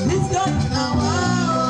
It's gone now.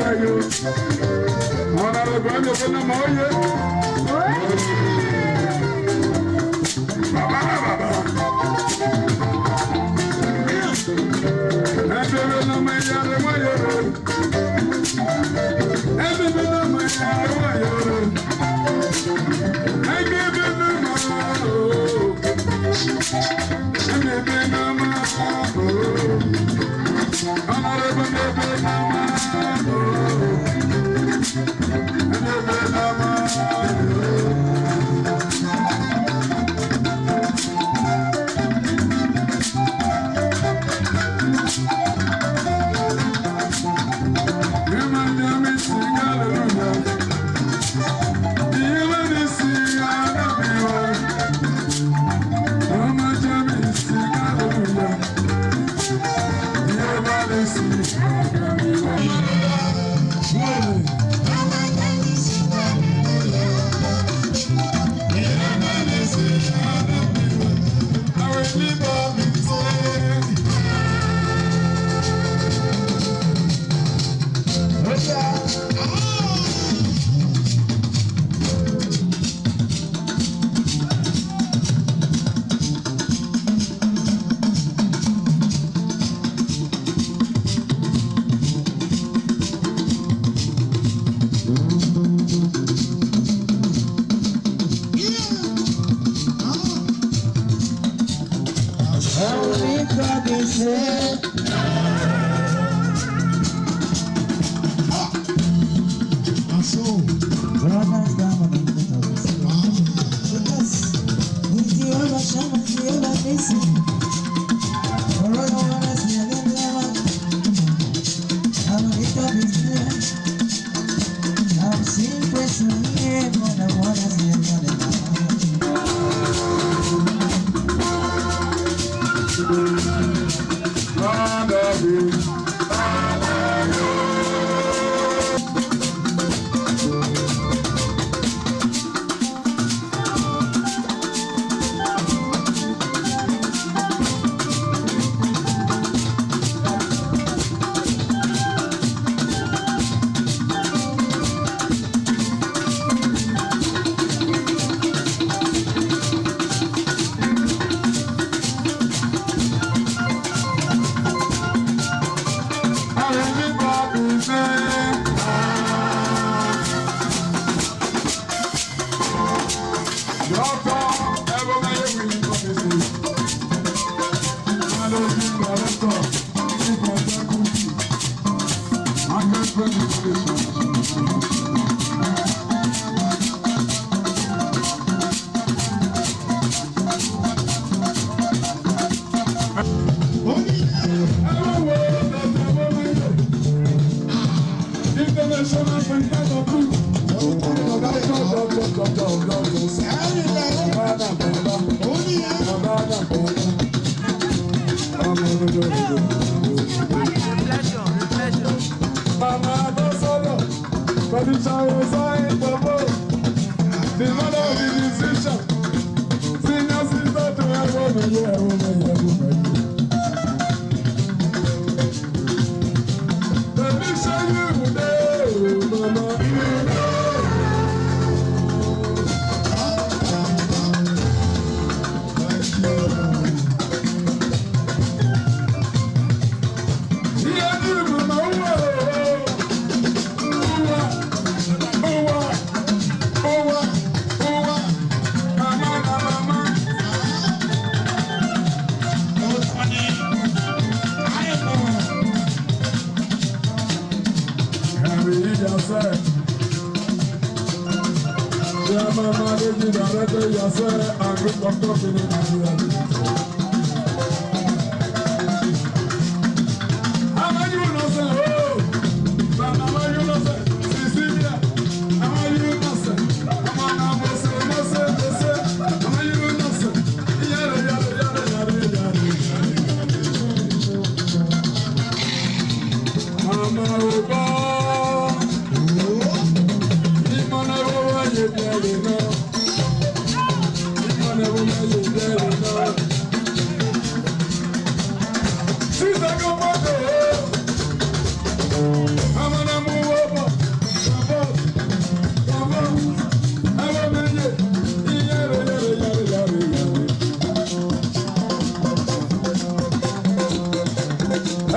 I'm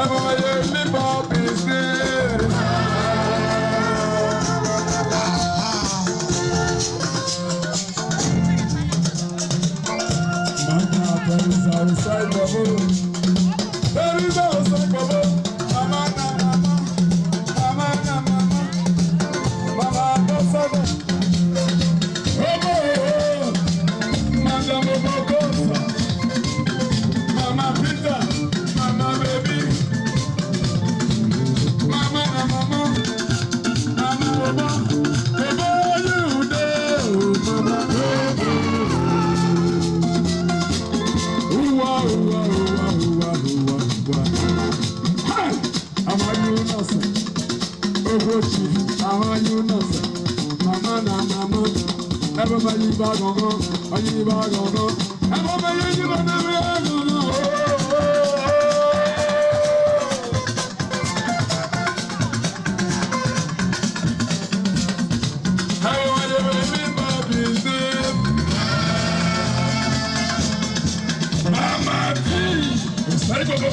Ebhomenye Bob is there. There is outside bubble. There is outside bubble. Mama na mama, mama na mama, mama na mama. Oh, madam Obokosa, mama Peter, mama baby, mama na mama, mama Oba, Oba you there, mama baby. Everybody bag on, are you bag on? Everybody you bag on. Mama T, it's time to go.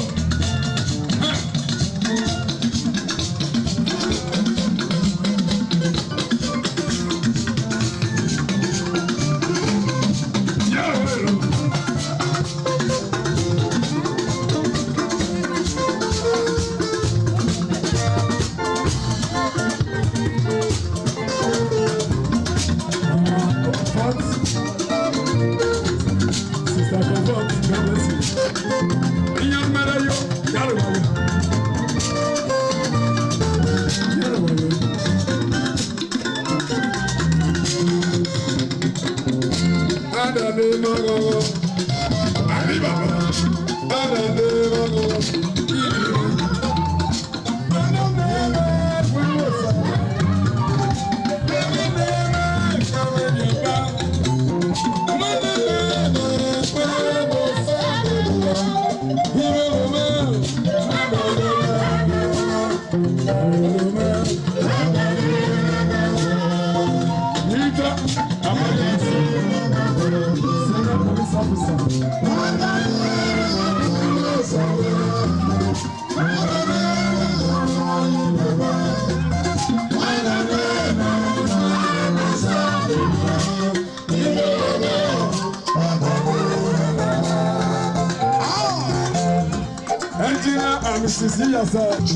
Engineer and Mrs. Yoast.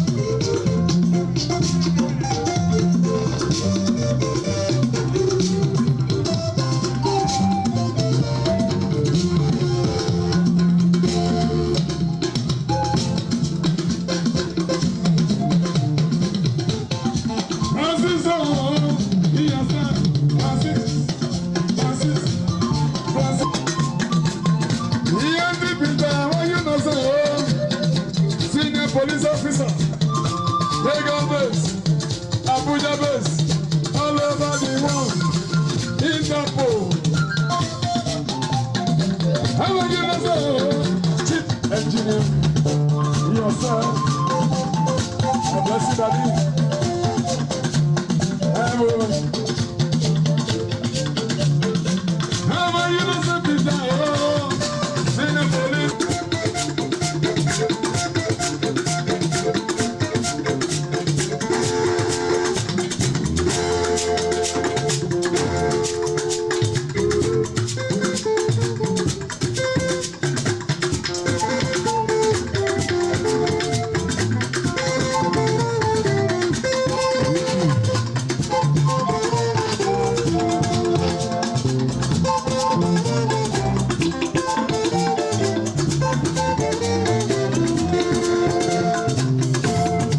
Police officer, Lagos base, Abuja base, all over the world, Interpol. How are you, Chief Engineer? Yourself, a blessed daddy. How are you, Peter?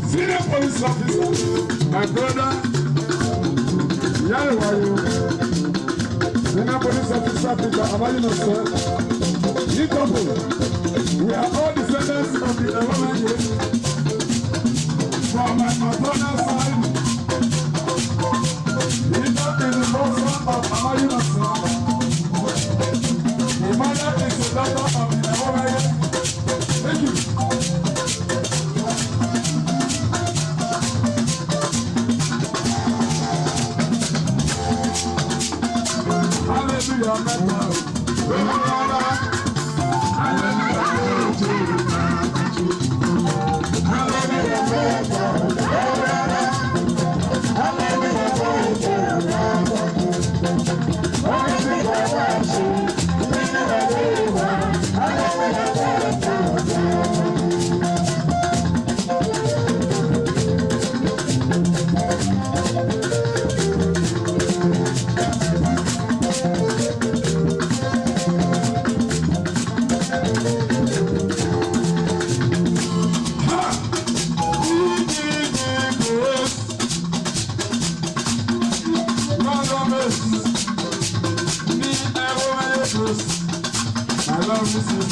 Senior police. My brother, how are you? Senior police officer Peter, how are you, sir? We are all descendants of the Ebhomenye. From my maternal side, Peter is the first son of Amayuna, sir. The mother is the daughter of the Ebhomenye. Thank you. I love you so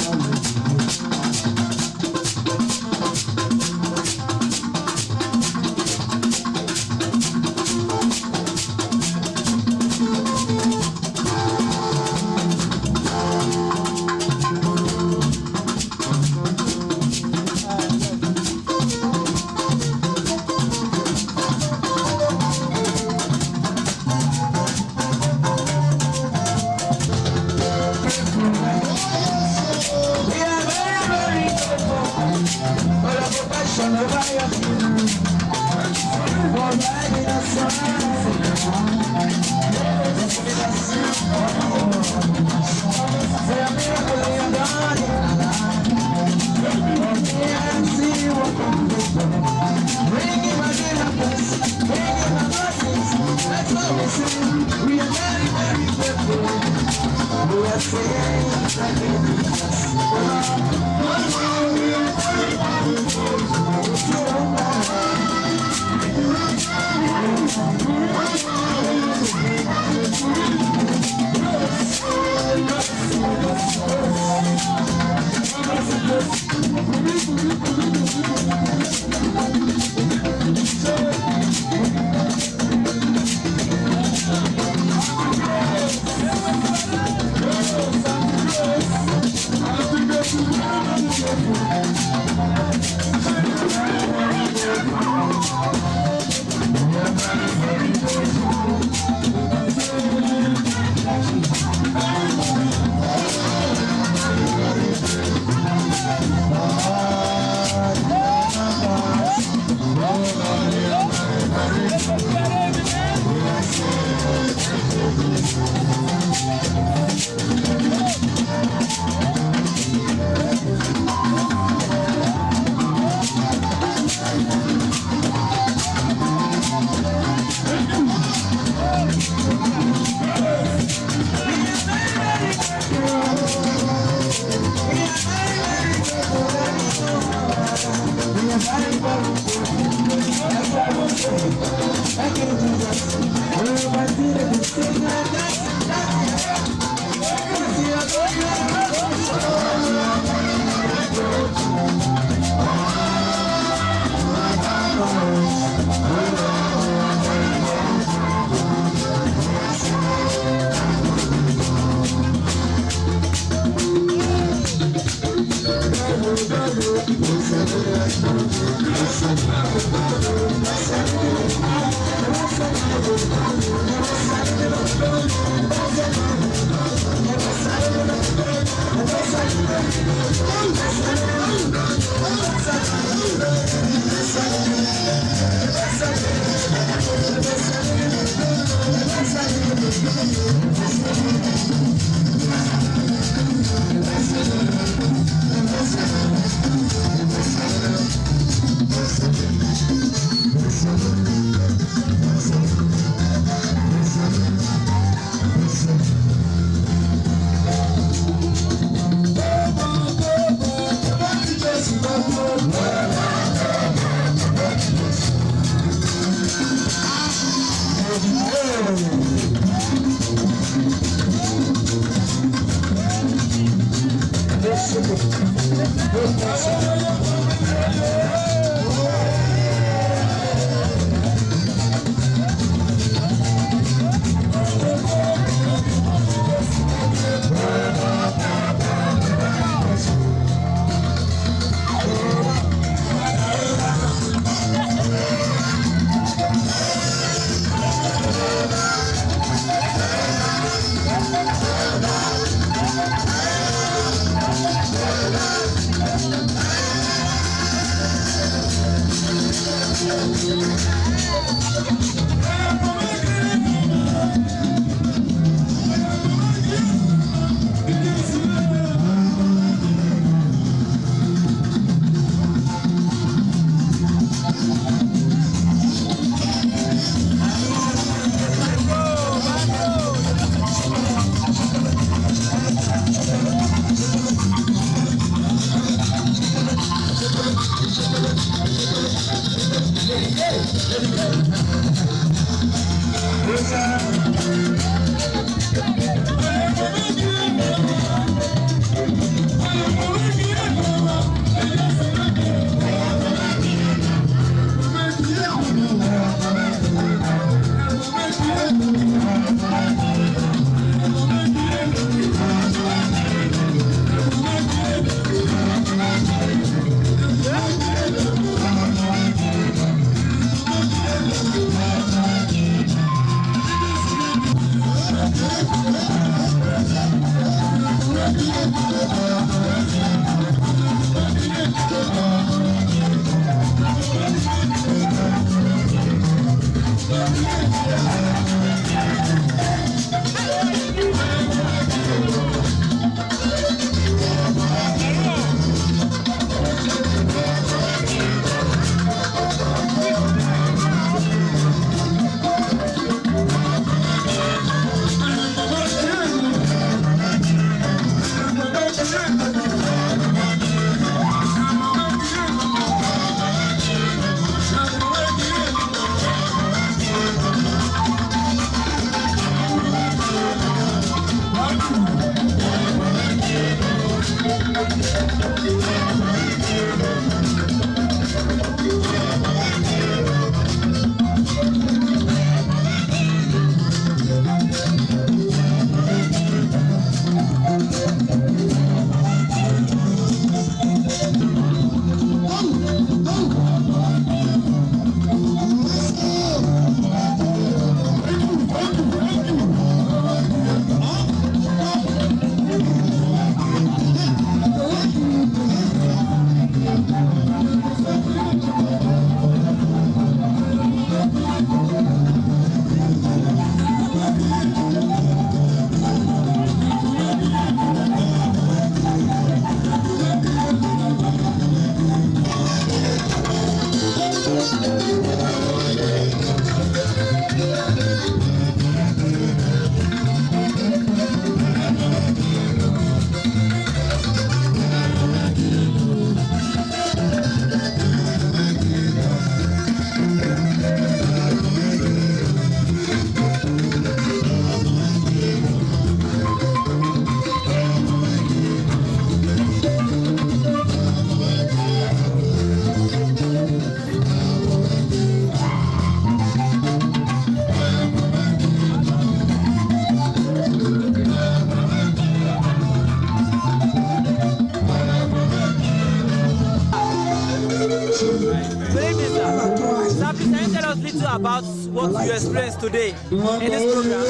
About what you experienced today in this program.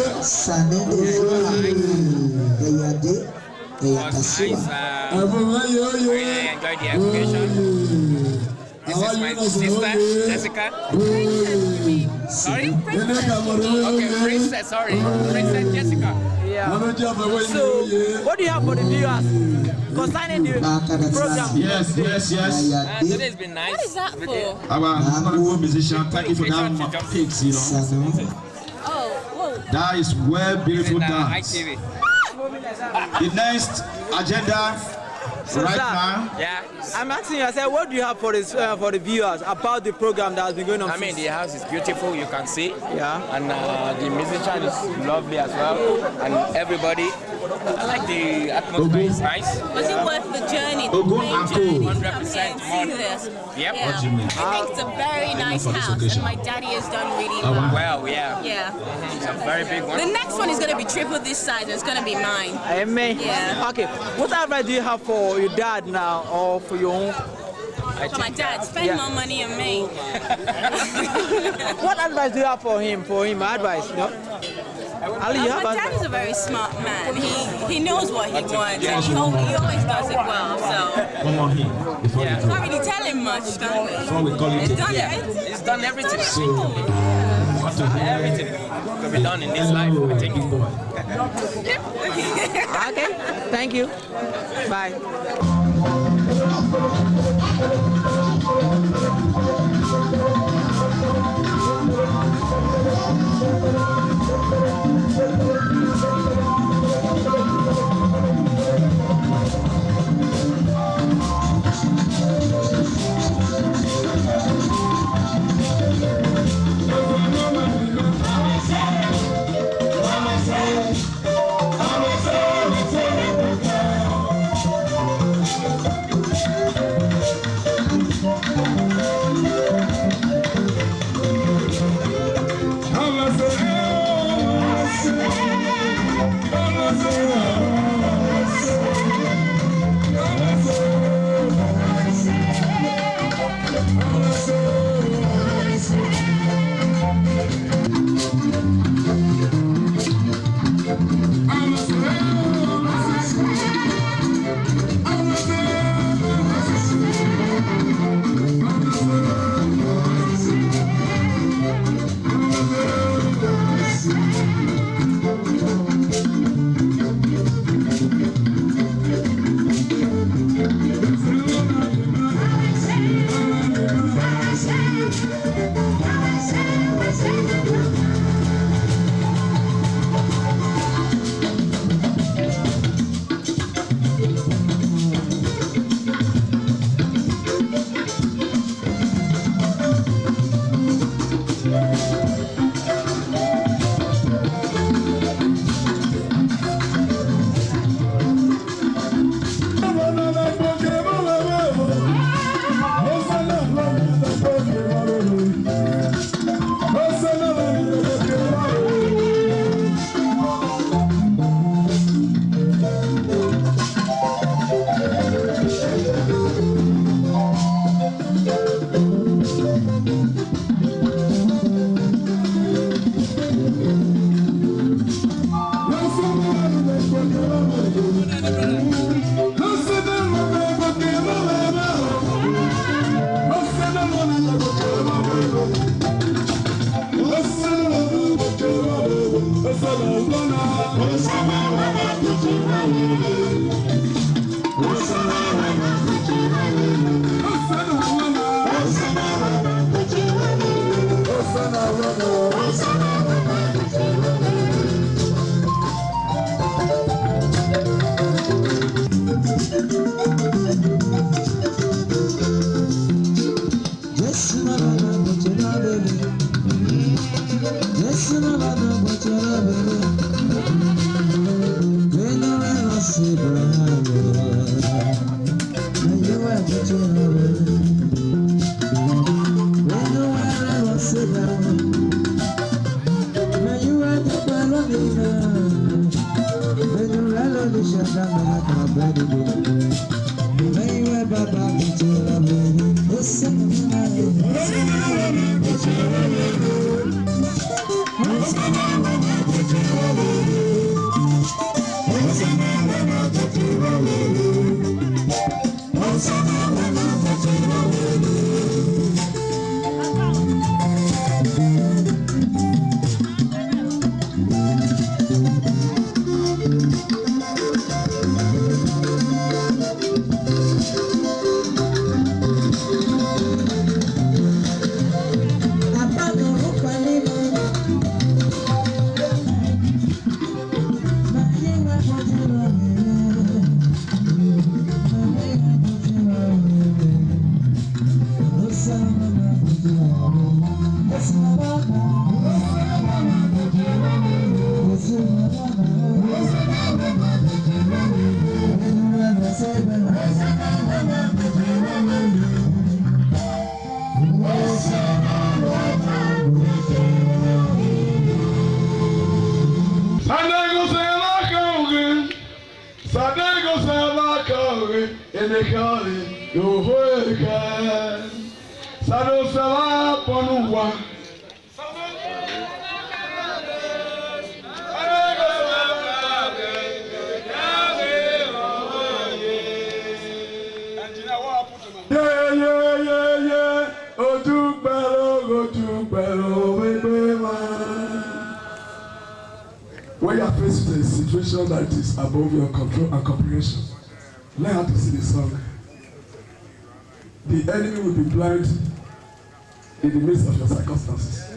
Nice. I really enjoyed the education. This is my sister, Jessica. Sorry? Okay, Princess, sorry. Princess Jessica. Yeah. So, what do you have for the viewers concerning the program? Yes. Today's been nice. What is that for? Our musician, thank you for that pics, you know. Oh, whoa. That is well beautiful dance. ITV. The next agenda right now. Yeah. I'm asking you, I said, what do you have for this for the viewers about the program that has been going on? I mean, the house is beautiful, you can see. Yeah. And the musician is lovely as well. And everybody, I like the atmosphere, it's nice. Was it worth the journey? The Go, 100% more. This? Yep. Yeah. What do you mean? I think it's a very nice house, and my daddy has done really well. Well, yeah. Yeah. It's a very big one. The next one is going to be triple this size, and it's going to be mine. Amen. Yeah. Okay. What advice do you have for your dad now, or for your own? For my dad, spend more money on me. What advice do you have for him? Advice, you know? Ali, you have My dad is a very smart man. He knows what he wants, and he always does it well. So One more hint before we can't go. really tell him much, can we? Before we call it He's a done day. it. He's done everything. So, what to do? Everything could be done in this life, I think. Big boy. Okay. Thank you. Bye. When you are faced with a situation that is above your control and comprehension, learn how to sing the song. The enemy will be blind in the midst of your circumstances.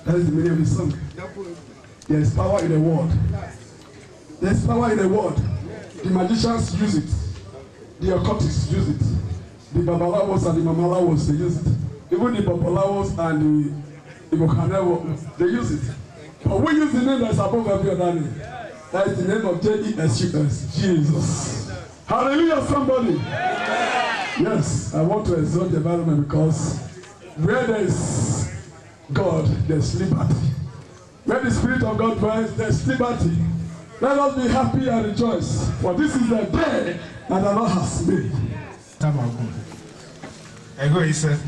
That is the meaning of the song. There is power in the word. There is power in the word. The magicians use it. The occultists use it. The babalawos and the mamalawos, they use it. Even the babalawos and the Ewohimi, they use it. But we use the name that's above every other name. That is the name of J-E-S-U-S, Jesus. Hallelujah, somebody. Yes, I want to exalt the environment because where there is God, there's liberty. Where the Spirit of God dwells, there's liberty. Let us be happy and rejoice, for this is the day that the Lord has made. Ego, he said.